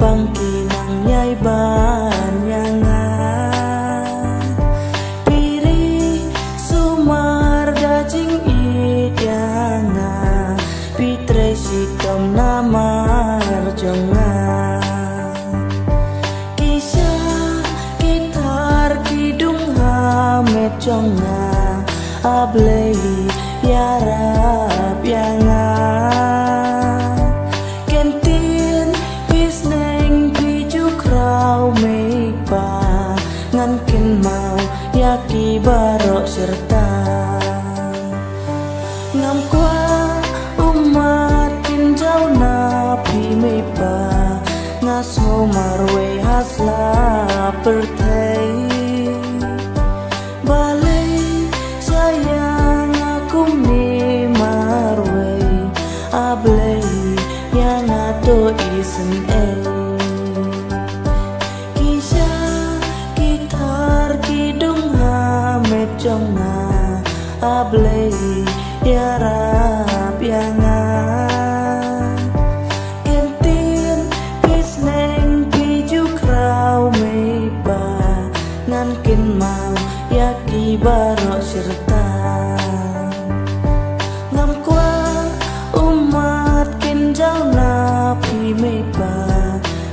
Bangkinang yai banyanga Piri sumar dajing idyanga Pitre sitom namar jonga Kisah gitar kidung hamet jonga Ablei yarap yanga Kentin bisneng pijuk rau meipa Ngankin mau yaki barok serta Ngam kwa umat kinjau napi meipa Ngaso marwe hasla pertai Balai sayang aku ni marwe Ablei yang ato isen Kisah gitar kidung hamet jonga Ablei yarap yanga Kentin bisneng pijuk rau meipa Ngankin mau yaki barok serta Ngam kwa umat kinjau napi meipa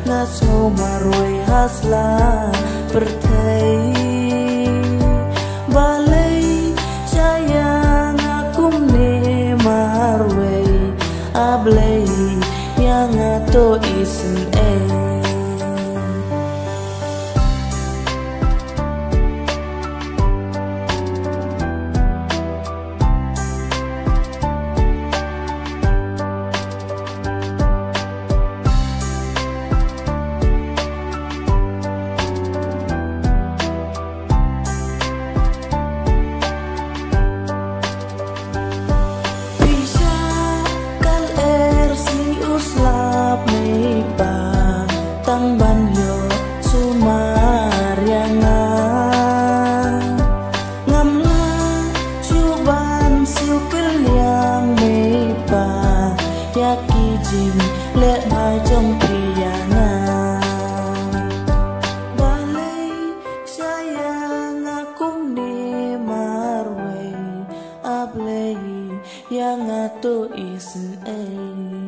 Ngaso marwe hasla pertai Balai sayang aku ni marwe Ablei yang ato isen Tang banyo sumar yanga Ngamla cuban siukil yang meipa Yaki jim lek bajong piyana Balai sayang aku ni marwe Ablei yang ato isen